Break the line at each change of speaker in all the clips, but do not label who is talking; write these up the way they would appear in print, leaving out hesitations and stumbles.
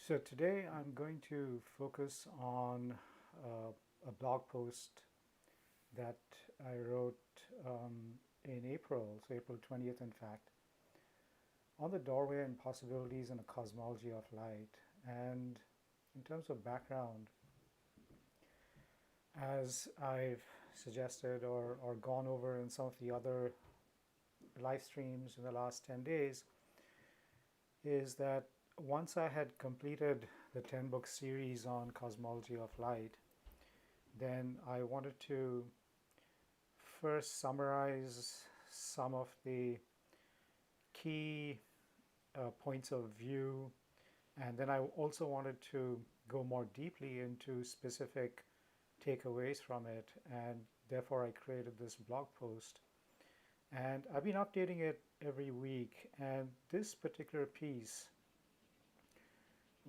So today I'm going to focus on a blog post that I wrote in April, so April 20th, in fact, on the doorway and possibilities in a cosmology of light. And in terms of background, as I've suggested or gone over in some of the other live streams in the last 10 days, is that once I had completed the 10-book series on cosmology of light, then I wanted to first summarize some of the key points of view, and then I also wanted to go more deeply into specific takeaways from it, and therefore I created this blog post. And I've been updating it every week, and this particular piece,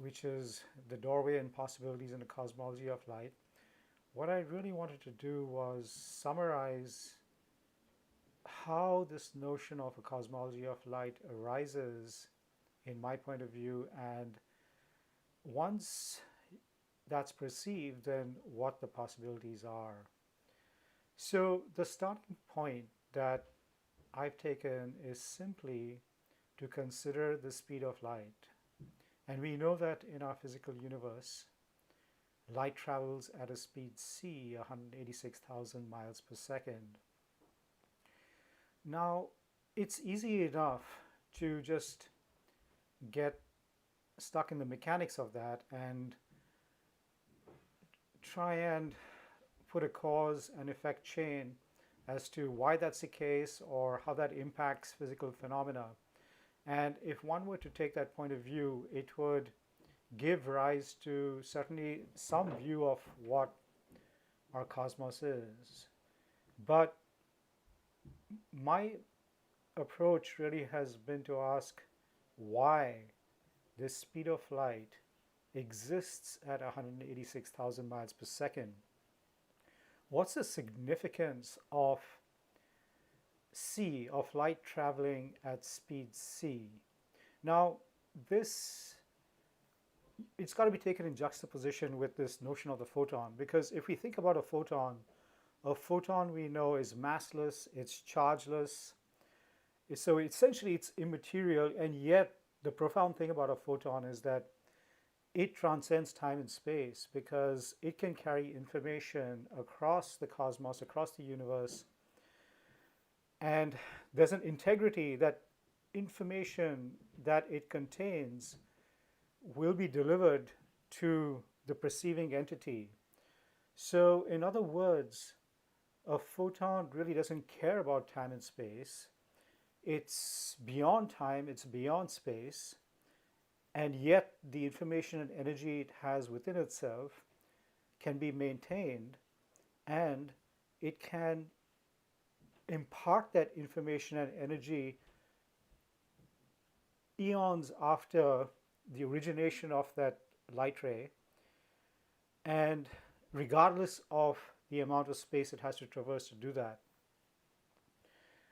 which is the doorway and possibilities in the cosmology of light, what I really wanted to do was summarize how this notion of a cosmology of light arises in my point of view, and once that's perceived, then what the possibilities are. So the starting point that I've taken is simply to consider the speed of light. And we know that in our physical universe, light travels at a speed c, 186,000 miles per second. Now, it's easy enough to just get stuck in the mechanics of that and try and put a cause and effect chain as to why that's the case or how that impacts physical phenomena. And if one were to take that point of view, it would give rise to certainly some view of what our cosmos is. But my approach really has been to ask why this speed of light exists at 186,000 miles per second. What's the significance of c, of light traveling at speed c? Now, this it's got to be taken in juxtaposition with this notion of the photon, because if we think about a photon we know is massless, it's chargeless, so essentially it's immaterial, and yet the profound thing about a photon is that it transcends time and space because it can carry information across the cosmos, across the universe, and there's an integrity that information that it contains will be delivered to the perceiving entity. So, in other words, a photon really doesn't care about time and space. It's beyond time, it's beyond space, and yet the information and energy it has within itself can be maintained, and it can impart that information and energy eons after the origination of that light ray, and regardless of the amount of space it has to traverse to do that.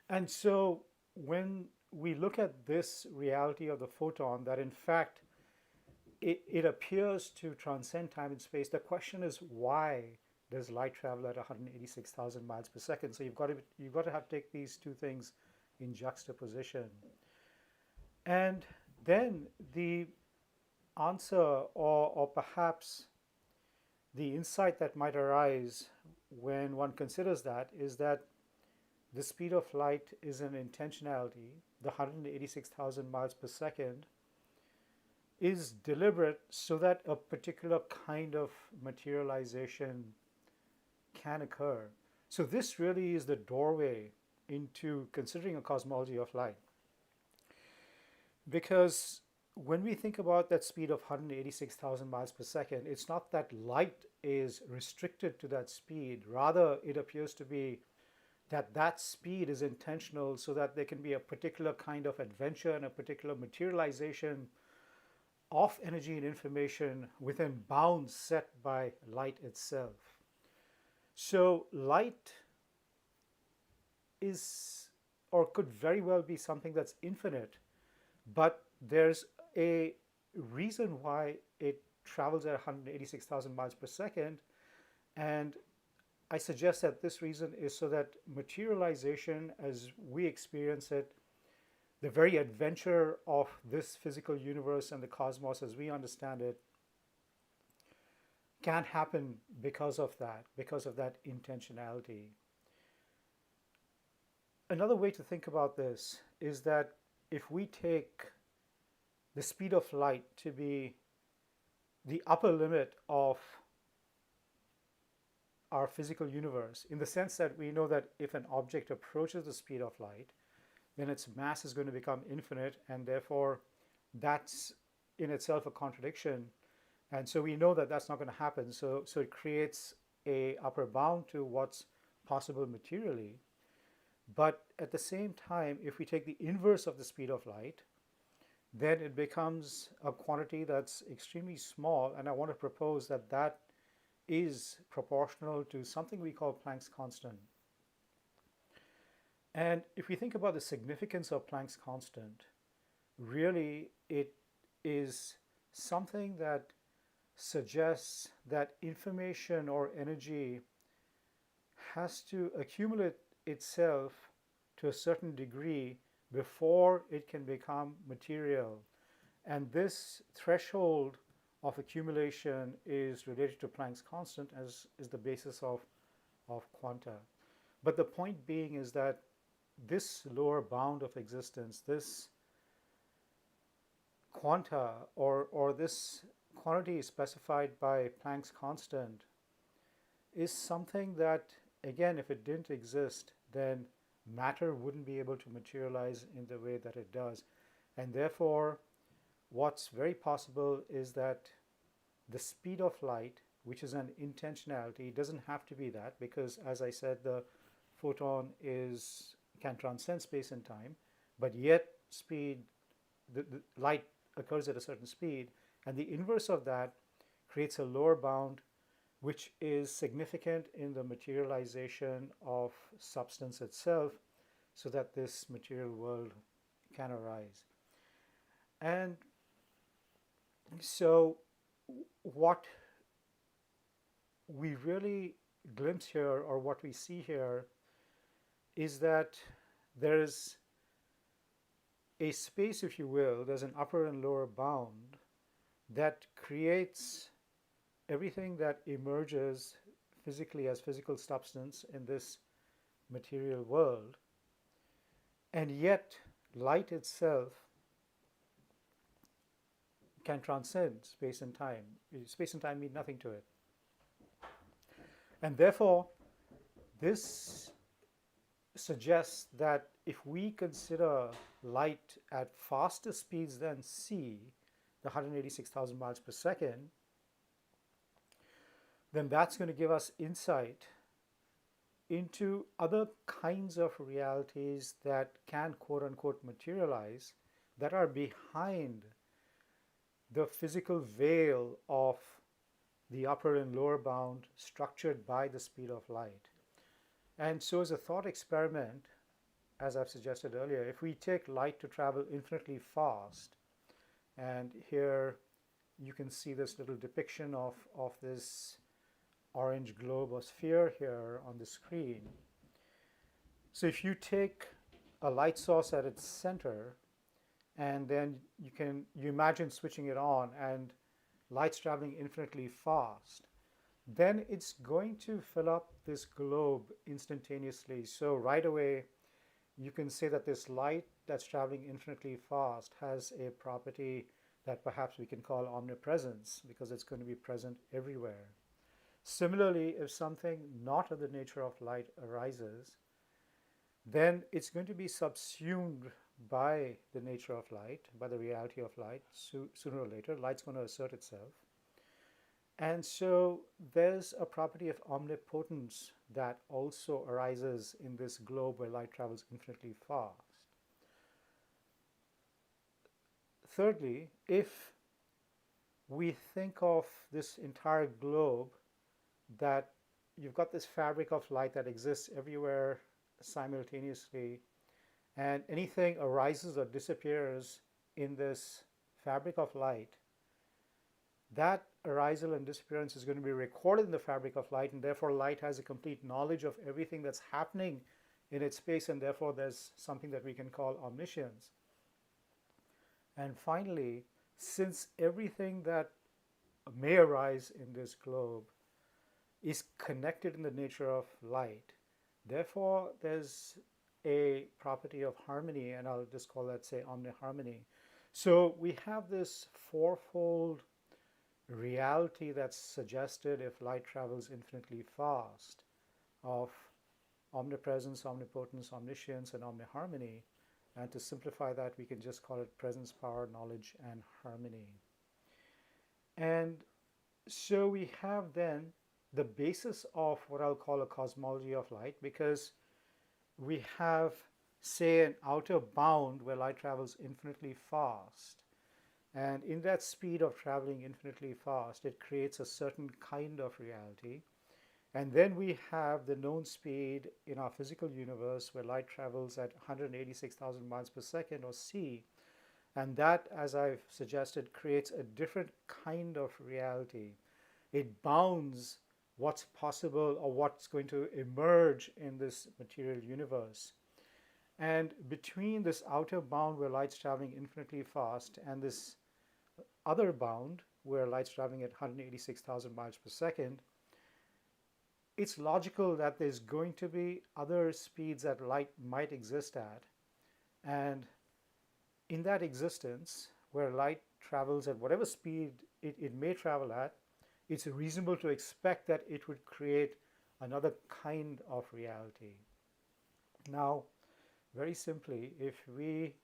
And so when we look at this reality of the photon, that in fact it appears to transcend time and space, the question is, why does light travel at 186,000 miles per second? So you've got to have take these two things in juxtaposition. And then the answer, or perhaps the insight that might arise when one considers that, is that the speed of light is an intentionality. The 186,000 miles per second is deliberate so that a particular kind of materialization can occur. So this really is the doorway into considering a cosmology of light. Because when we think about that speed of 186,000 miles per second, it's not that light is restricted to that speed. Rather, it appears to be that that speed is intentional so that there can be a particular kind of adventure and a particular materialization of energy and information within bounds set by light itself. So light is, or could very well be, something that's infinite, but there's a reason why it travels at 186,000 miles per second. And I suggest that this reason is so that materialization as we experience it, the very adventure of this physical universe and the cosmos as we understand it, can happen because of that intentionality. Another way to think about this is that if we take the speed of light to be the upper limit of our physical universe, in the sense that we know that if an object approaches the speed of light, then its mass is going to become infinite, and therefore that's in itself a contradiction. And so we know that that's not going to happen. So it creates a upper bound to what's possible materially. But at the same time, if we take the inverse of the speed of light, then it becomes a quantity that's extremely small. And I want to propose that that is proportional to something we call Planck's constant. And if we think about the significance of Planck's constant, really it is something that suggests that information or energy has to accumulate itself to a certain degree before it can become material. And this threshold of accumulation is related to Planck's constant, as is the basis of quanta. But the point being is that this lower bound of existence, this quanta, or this quantity specified by Planck's constant, is something that, again, if it didn't exist, then matter wouldn't be able to materialize in the way that it does. And therefore, what's very possible is that the speed of light, which is an intentionality, doesn't have to be that, because as I said, the photon can transcend space and time, but yet the light occurs at a certain speed, and the inverse of that creates a lower bound which is significant in the materialization of substance itself, so that this material world can arise. And so what we really glimpse here, or what we see here, is that there's a space, if you will, there's an upper and lower bound that creates everything that emerges physically as physical substance in this material world. And yet, light itself can transcend space and time. Space and time mean nothing to it. And therefore, this suggests that if we consider light at faster speeds than c, the 186,000 miles per second, then that's going to give us insight into other kinds of realities that can quote unquote materialize, that are behind the physical veil of the upper and lower bound structured by the speed of light. And so as a thought experiment, as I've suggested earlier, if we take light to travel infinitely fast, and here you can see this little depiction of this orange globe or sphere here on the screen. So if you take a light source at its center, and then you imagine switching it on, and light's traveling infinitely fast, then it's going to fill up this globe instantaneously. So right away, you can say that this light that's traveling infinitely fast has a property that perhaps we can call omnipresence, because it's going to be present everywhere. Similarly, if something not of the nature of light arises, then it's going to be subsumed by the nature of light, by the reality of light. Sooner or later, light's going to assert itself. And so there's a property of omnipotence that also arises in this globe where light travels infinitely fast. Thirdly, if we think of this entire globe, that you've got this fabric of light that exists everywhere simultaneously, and anything arises or disappears in this fabric of light, that arisal and disappearance is going to be recorded in the fabric of light, and therefore light has a complete knowledge of everything that's happening in its space, and therefore there's something that we can call omniscience. And finally, since everything that may arise in this globe is connected in the nature of light, therefore there's a property of harmony, and I'll just call that, say, omniharmony. So we have this fourfold reality that's suggested if light travels infinitely fast, of omnipresence, omnipotence, omniscience, and omniharmony. And to simplify that, we can just call it presence, power, knowledge, and harmony. And so we have then the basis of what I'll call a cosmology of light, because we have, say, an outer bound where light travels infinitely fast. And in that speed of traveling infinitely fast, it creates a certain kind of reality. And then we have the known speed in our physical universe where light travels at 186,000 miles per second, or c. And that, as I've suggested, creates a different kind of reality. It bounds what's possible or what's going to emerge in this material universe. And between this outer bound where light's traveling infinitely fast and this other bound where light's traveling at 186,000 miles per second, it's logical that there's going to be other speeds that light might exist at. And in that existence, where light travels at whatever speed it may travel at, it's reasonable to expect that it would create another kind of reality. Now, very simply, if we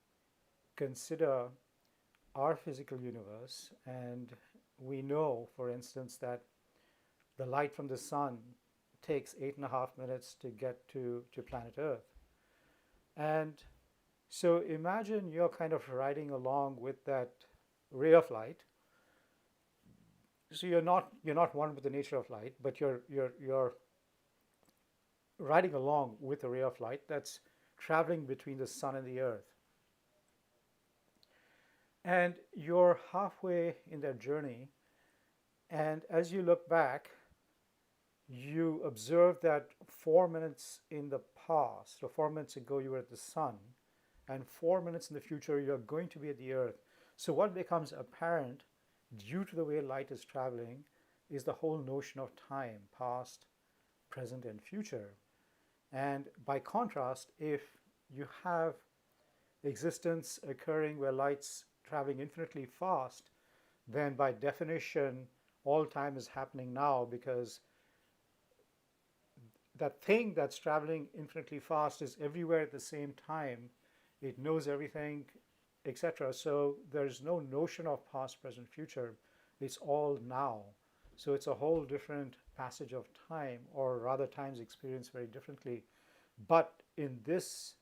consider our physical universe, and we know, for instance, that the light from the sun takes 8.5 minutes to get to planet Earth. And so imagine you're kind of riding along with that ray of light. So you're not one with the nature of light, but you're riding along with a ray of light that's traveling between the sun and the earth. And you're halfway in that journey, and as you look back, you observe that 4 minutes in the past, or 4 minutes ago, you were at the sun, and 4 minutes in the future, you're going to be at the earth. So what becomes apparent due to the way light is traveling is the whole notion of time, past, present, and future. And by contrast, if you have existence occurring where light's traveling infinitely fast, then by definition, all time is happening now, because that thing that's traveling infinitely fast is everywhere at the same time. It knows everything, etc. So there's no notion of past, present, future. It's all now. So it's a whole different passage of time, or rather time's experienced very differently. But in this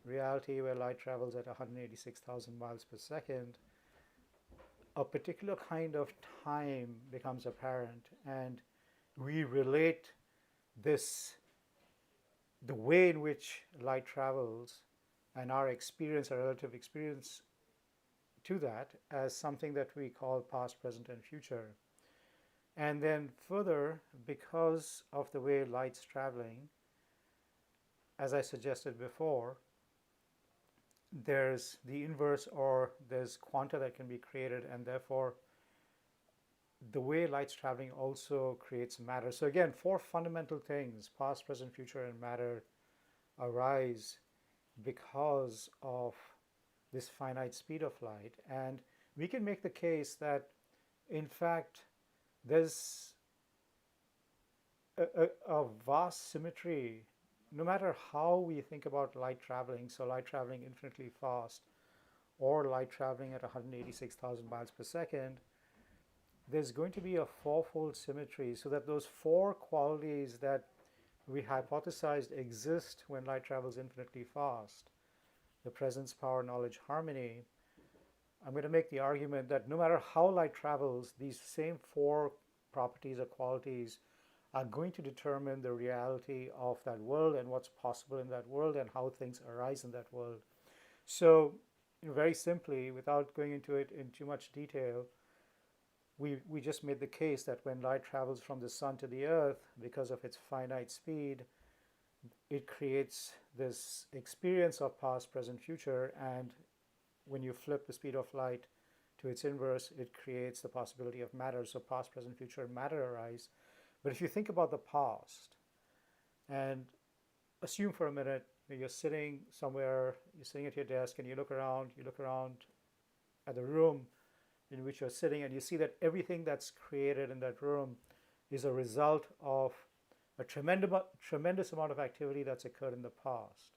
reality where light travels at 186,000 miles per second, a particular kind of time becomes apparent, and we relate this, the way in which light travels and our experience, our relative experience to that, as something that we call past, present, and future. And then further, because of the way light's traveling, as I suggested before, there's the inverse, or there's quanta that can be created, and therefore the way light's traveling also creates matter. So again, four fundamental things, past, present, future, and matter, arise because of this finite speed of light. And we can make the case that, in fact, there's a vast symmetry, no matter how we think about light traveling, so light traveling infinitely fast or light traveling at 186,000 miles per second, there's going to be a fourfold symmetry, so that those four qualities that we hypothesized exist when light travels infinitely fast, the presence, power, knowledge, harmony, I'm going to make the argument that no matter how light travels, these same four properties or qualities are going to determine the reality of that world and what's possible in that world and how things arise in that world. So very simply, without going into it in too much detail, we just made the case that when light travels from the sun to the earth, because of its finite speed, it creates this experience of past, present, future. And when you flip the speed of light to its inverse, it creates the possibility of matter. So past, present, future, matter arise. But if you think about the past and assume for a minute you're sitting somewhere, you're sitting at your desk and you look around at the room in which you're sitting, and you see that everything that's created in that room is a result of a tremendous amount of activity that's occurred in the past.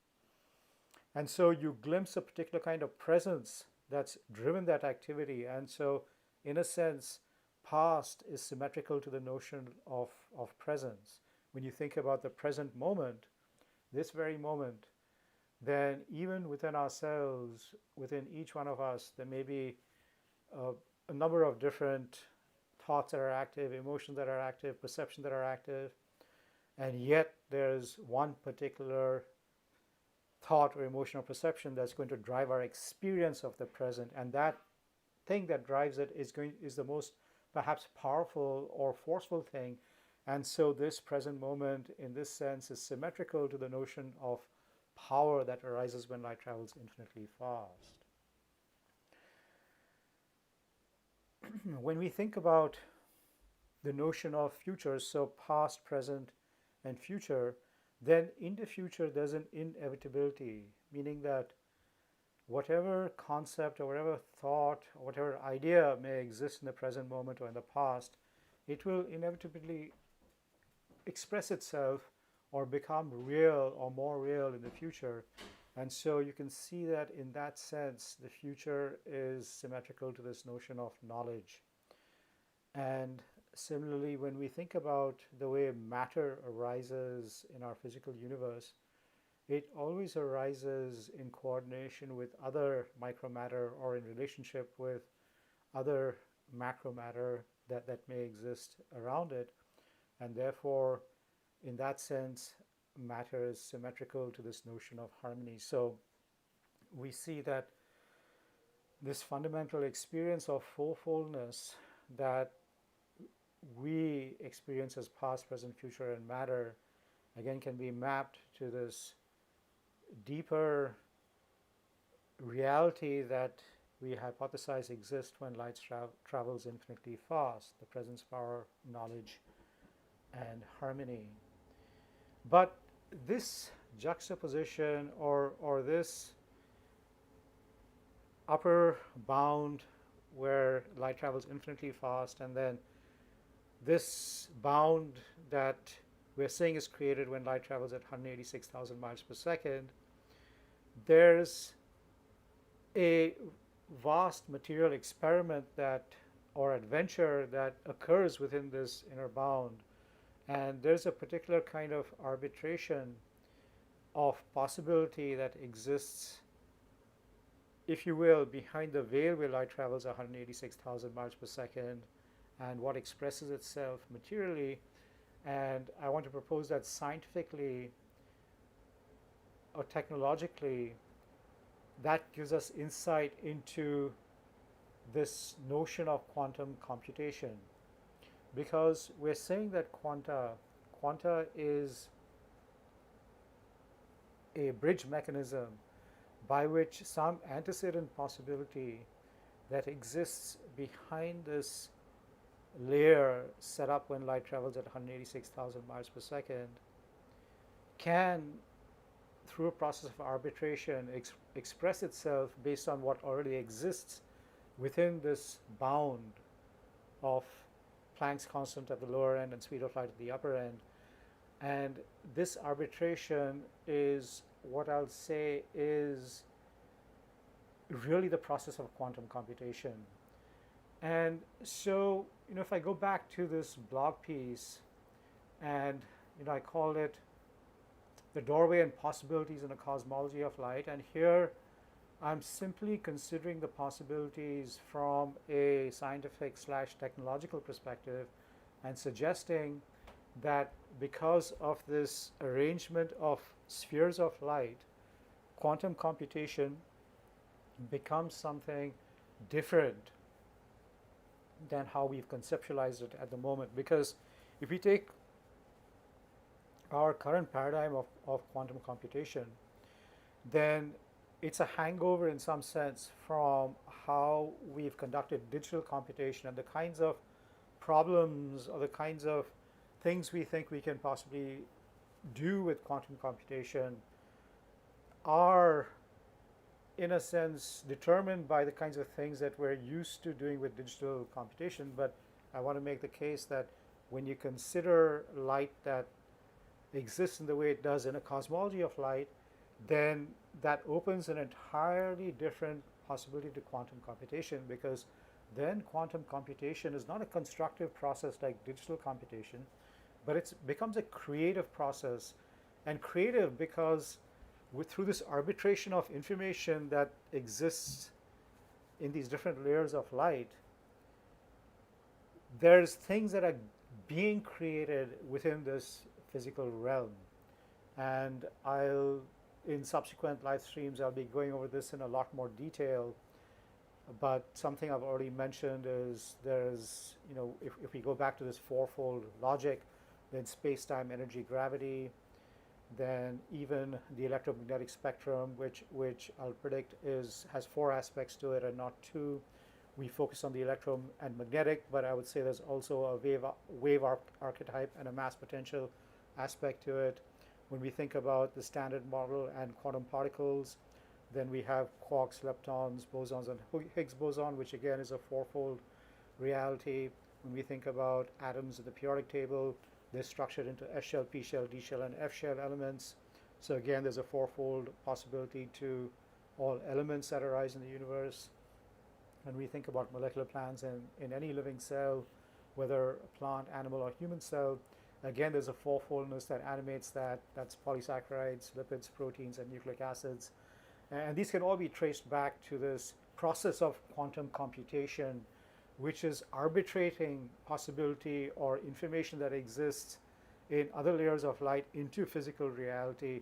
And so you glimpse a particular kind of presence that's driven that activity. And so, in a sense, past is symmetrical to the notion of presence. When you think about the present moment, this very moment, then even within ourselves, within each one of us, there may be a number of different thoughts that are active, emotions that are active, perceptions that are active, and yet there's one particular thought or emotion or perception that's going to drive our experience of the present, and that thing that drives it is the most perhaps powerful or forceful thing. And so this present moment in this sense is symmetrical to the notion of power that arises when light travels infinitely fast. When we think about the notion of future, so past, present, and future, then in the future there's an inevitability, meaning that whatever concept or whatever thought or whatever idea may exist in the present moment or in the past, it will inevitably express itself or become real or more real in the future. And so you can see that in that sense, the future is symmetrical to this notion of knowledge. And similarly, when we think about the way matter arises in our physical universe, it always arises in coordination with other micromatter or in relationship with other macromatter that may exist around it. And therefore, in that sense, matter is symmetrical to this notion of harmony. So we see that this fundamental experience of fourfoldness that we experience as past, present, future, and matter, again, can be mapped to this deeper reality that we hypothesize exists when light travels infinitely fast, the presence, power, knowledge, and harmony. But this juxtaposition or this upper bound where light travels infinitely fast, and then this bound that we're saying is created when light travels at 186,000 miles per second, there's a vast material experiment that or adventure that occurs within this inner bound. And there's a particular kind of arbitration of possibility that exists, if you will, behind the veil where light travels 186,000 miles per second and what expresses itself materially. And I want to propose that scientifically or technologically, that gives us insight into this notion of quantum computation. Because we're saying that quanta is a bridge mechanism by which some antecedent possibility that exists behind this layer set up when light travels at 186,000 miles per second can, through a process of arbitration, express itself based on what already exists within this bound of Planck's constant at the lower end and speed of light at the upper end. And this arbitration is what I'll say is really the process of quantum computation. And so, if I go back to this blog piece and, I called it The Doorway and Possibilities in a Cosmology of Light, and here I'm simply considering the possibilities from a scientific/technological perspective and suggesting that because of this arrangement of spheres of light, quantum computation becomes something different than how we've conceptualized it at the moment. Because if we take our current paradigm of quantum computation, then it's a hangover in some sense from how we've conducted digital computation and the kinds of problems or the kinds of things we think we can possibly do with quantum computation are, in a sense, determined by the kinds of things that we're used to doing with digital computation. But I want to make the case that when you consider light that exists in the way it does in a cosmology of light, then that opens an entirely different possibility to quantum computation, because then quantum computation is not a constructive process like digital computation, but it becomes a creative process. And creative because through this arbitration of information that exists in these different layers of light, there's things that are being created within this physical realm. And in subsequent live streams, I'll be going over this in a lot more detail. But something I've already mentioned is if we go back to this fourfold logic, then space-time, energy, gravity, then even the electromagnetic spectrum, which I'll predict has 4 aspects to it and not 2. We focus on the electro and magnetic, but I would say there's also a wave archetype and a mass potential aspect to it. When we think about the standard model and quantum particles, then we have quarks, leptons, bosons, and Higgs boson, which again is a fourfold reality. When we think about atoms in the periodic table, they're structured into S shell, P shell, D shell, and F shell elements. So again, there's a fourfold possibility to all elements that arise in the universe. When we think about molecular plans in any living cell, whether a plant, animal, or human cell, again, there's a fourfoldness that animates that. That's polysaccharides, lipids, proteins, and nucleic acids. And these can all be traced back to this process of quantum computation, which is arbitrating possibility or information that exists in other layers of light into physical reality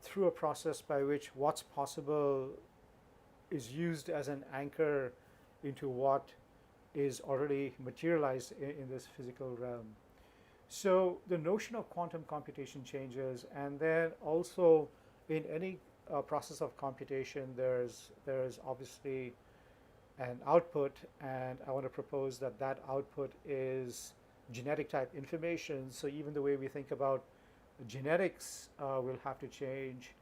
through a process by which what's possible is used as an anchor into what is already materialized in this physical realm. So the notion of quantum computation changes, and then also in any process of computation, there's obviously an output, and I want to propose that output is genetic type information. So even the way we think about genetics will have to change,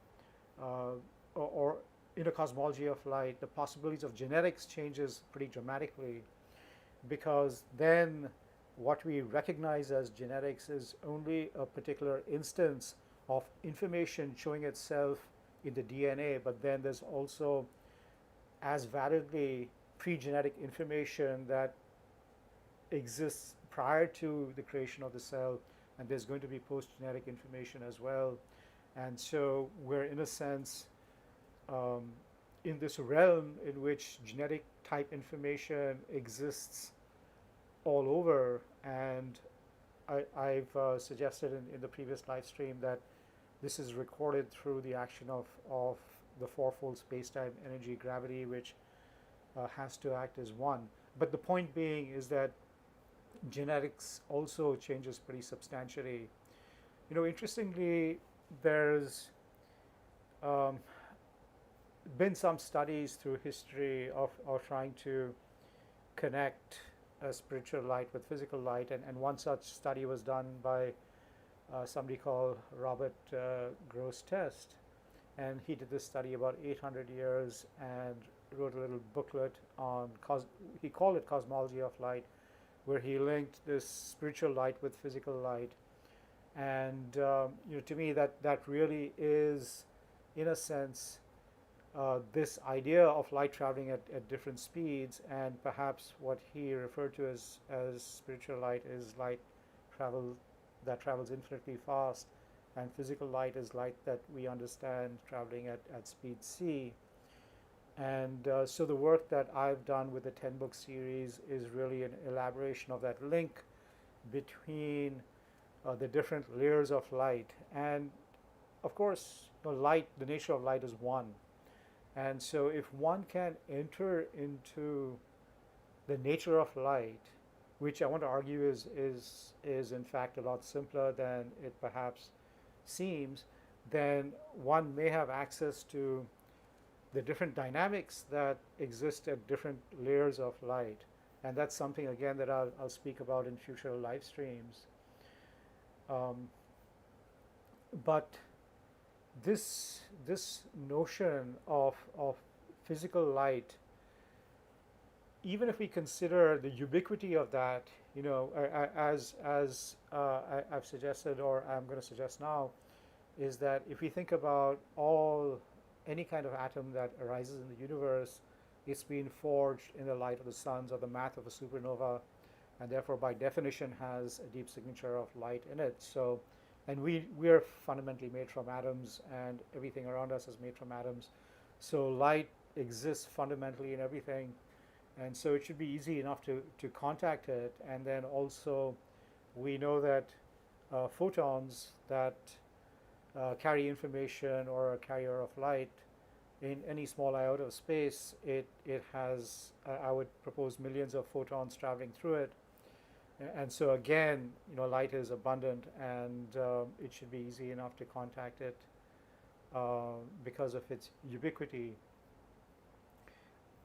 or in a cosmology of light, the possibilities of genetics changes pretty dramatically, because then what we recognize as genetics is only a particular instance of information showing itself in the DNA, but then there's also as validly pre-genetic information that exists prior to the creation of the cell, and there's going to be post-genetic information as well. And so we're, in a sense, in this realm in which genetic type information exists all over. And I've suggested in the previous live stream that this is recorded through the action of the fourfold space-time, energy, gravity, which has to act as one. But the point being is that genetics also changes pretty substantially. Interestingly, there's been some studies through history of trying to connect spiritual light with physical light, and one such study was done by somebody called Robert Gross-Test, and he did this study about 800 years and wrote a little booklet on, he called it Cosmology of Light, where he linked this spiritual light with physical light. And to me, that really is, in a sense, this idea of light traveling at different speeds, and perhaps what he referred to as spiritual light is light that travels infinitely fast, and physical light is light that we understand traveling at speed c. And so the work that I've done with the 10-book series is really an elaboration of that link between the different layers of light. And of course, the nature of light is one. And so if one can enter into the nature of light, which I want to argue is in fact a lot simpler than it perhaps seems, then one may have access to the different dynamics that exist at different layers of light. And that's something, again, that I'll speak about in future live streams. Um, but this notion of physical light, even if we consider the ubiquity of that, I've suggested, or I'm going to suggest now, is that if we think about any kind of atom that arises in the universe, it's been forged in the light of the suns or the math of a supernova, and therefore by definition has a deep signature of light in it. So, and we're fundamentally made from atoms, and everything around us is made from atoms. So light exists fundamentally in everything, and so it should be easy enough to contact it. And then also we know that photons that carry information or a carrier of light in any small iota of space, it has, I would propose, millions of photons traveling through it. And so again, light is abundant, and it should be easy enough to contact it because of its ubiquity.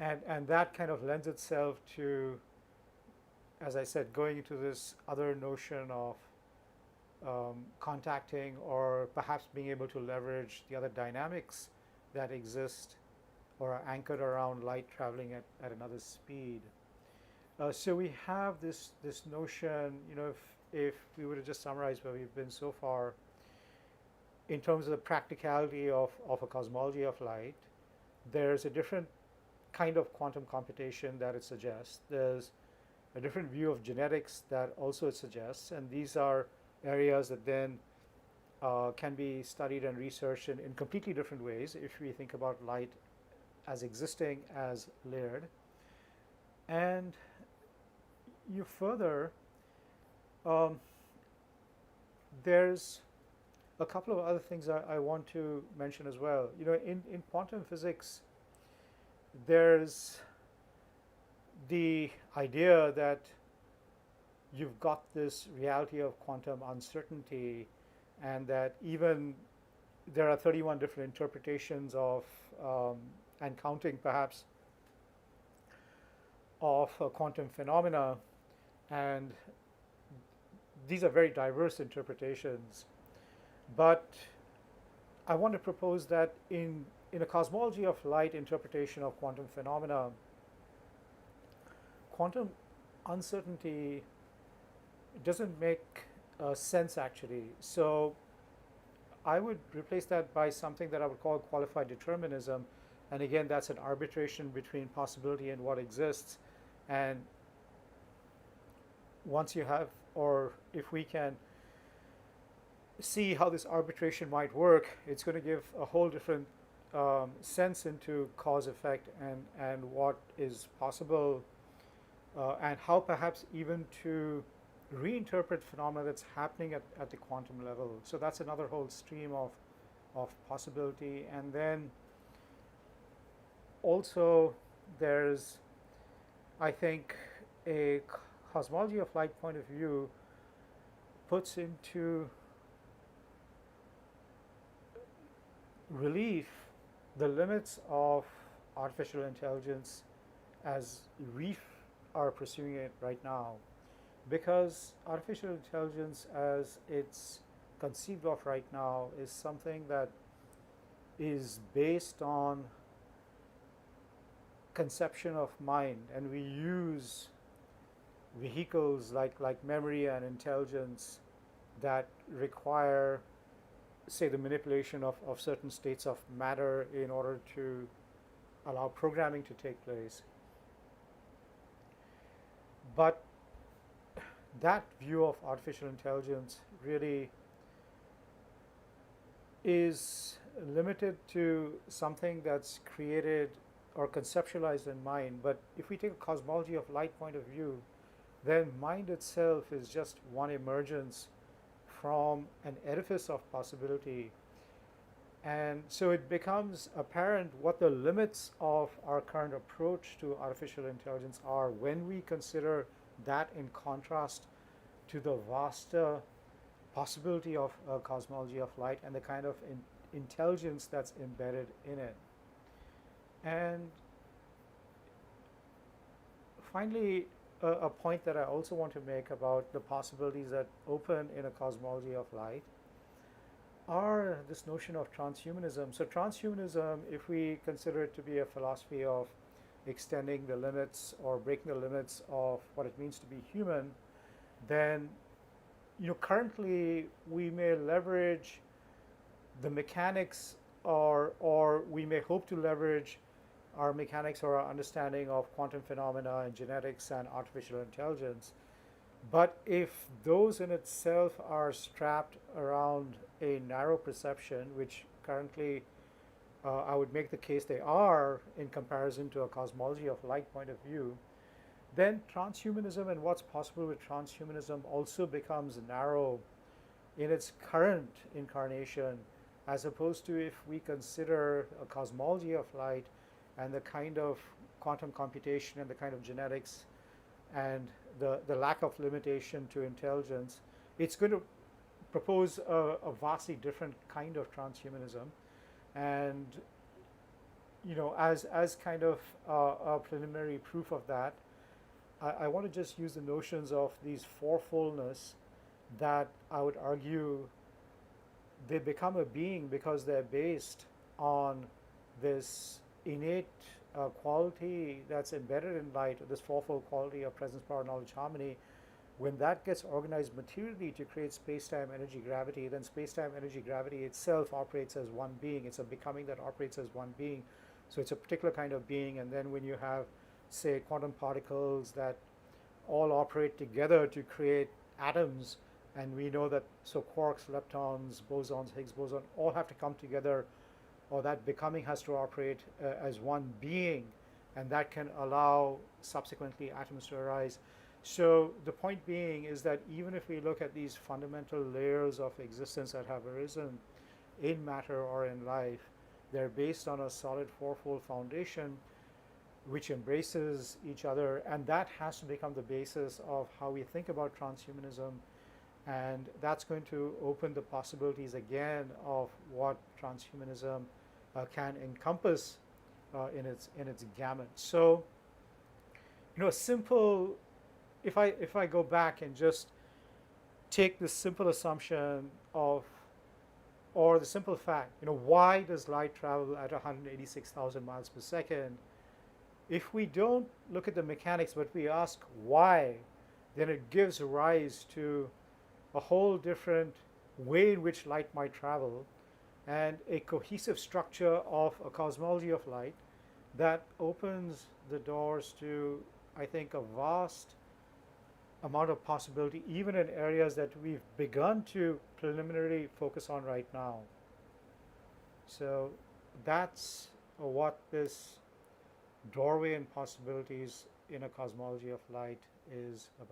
And that kind of lends itself to, as I said, going into this other notion of contacting, or perhaps being able to leverage the other dynamics that exist or are anchored around light traveling at another speed. So we have this notion, if we were to just summarize where we've been so far, in terms of the practicality of a cosmology of light, there's a different kind of quantum computation that it suggests. There's a different view of genetics that also it suggests, and these are areas that then can be studied and researched in completely different ways if we think about light as existing as layered. And you further, there's a couple of other things I want to mention as well. In quantum physics, there's the idea that you've got this reality of quantum uncertainty, and that even there are 31 different interpretations of, and counting perhaps, of quantum phenomena, and these are very diverse interpretations. But I want to propose that in a cosmology of light interpretation of quantum phenomena, quantum uncertainty doesn't make sense actually. So I would replace that by something that I would call qualified determinism. And again, that's an arbitration between possibility and what exists. And once you have, or if we can see how this arbitration might work, it's going to give a whole different sense into cause effect, and what is possible, and how perhaps even to reinterpret phenomena that's happening at the quantum level. So that's another whole stream of possibility. And then also there's, I think, a cosmology of light point of view puts into relief the limits of artificial intelligence as we are pursuing it right now. Because artificial intelligence as it's conceived of right now is something that is based on conception of mind, and we use vehicles like memory and intelligence that require, say, the manipulation of certain states of matter in order to allow programming to take place. But that view of artificial intelligence really is limited to something that's created or conceptualized in mind. But if we take a cosmology of light point of view, then mind itself is just one emergence from an edifice of possibility. And so it becomes apparent what the limits of our current approach to artificial intelligence are when we consider that in contrast to the vaster possibility of a cosmology of light and the kind of intelligence that's embedded in it. And finally, a point that I also want to make about the possibilities that open in a cosmology of light are this notion of transhumanism. So, transhumanism, if we consider it to be a philosophy of extending the limits or breaking the limits of what it means to be human, then currently we may leverage the mechanics, or we may hope to leverage our mechanics or our understanding of quantum phenomena and genetics and artificial intelligence. But if those in itself are strapped around a narrow perception, which currently I would make the case they are in comparison to a cosmology of light point of view, then transhumanism and what's possible with transhumanism also becomes narrow in its current incarnation, as opposed to if we consider a cosmology of light and the kind of quantum computation and the kind of genetics and the lack of limitation to intelligence, it's going to propose a vastly different kind of transhumanism. And as kind of a preliminary proof of that, I want to just use the notions of these fourfoldness that I would argue they become a being because they're based on this innate quality that's embedded in light, this fourfold quality of presence, power, knowledge, harmony. When that gets organized materially to create space-time, energy, gravity, then space-time, energy, gravity itself operates as one being. It's a becoming that operates as one being. So it's a particular kind of being. And then when you have, say, quantum particles that all operate together to create atoms, and we know that so quarks, leptons, bosons, Higgs boson all have to come together, or that becoming has to operate as one being, and that can allow subsequently atoms to arise. So the point being is that even if we look at these fundamental layers of existence that have arisen in matter or in life, they're based on a solid fourfold foundation which embraces each other, and that has to become the basis of how we think about transhumanism. And that's going to open the possibilities again of what transhumanism can encompass in its gamut. So, a simple, if I go back and just take the simple assumption of, or the simple fact, why does light travel at 186,000 miles per second? If we don't look at the mechanics, but we ask why, then it gives rise to a whole different way in which light might travel, and a cohesive structure of a cosmology of light that opens the doors to, I think, a vast amount of possibility, even in areas that we've begun to preliminarily focus on right now. So that's what this doorway and possibilities in a cosmology of light is about.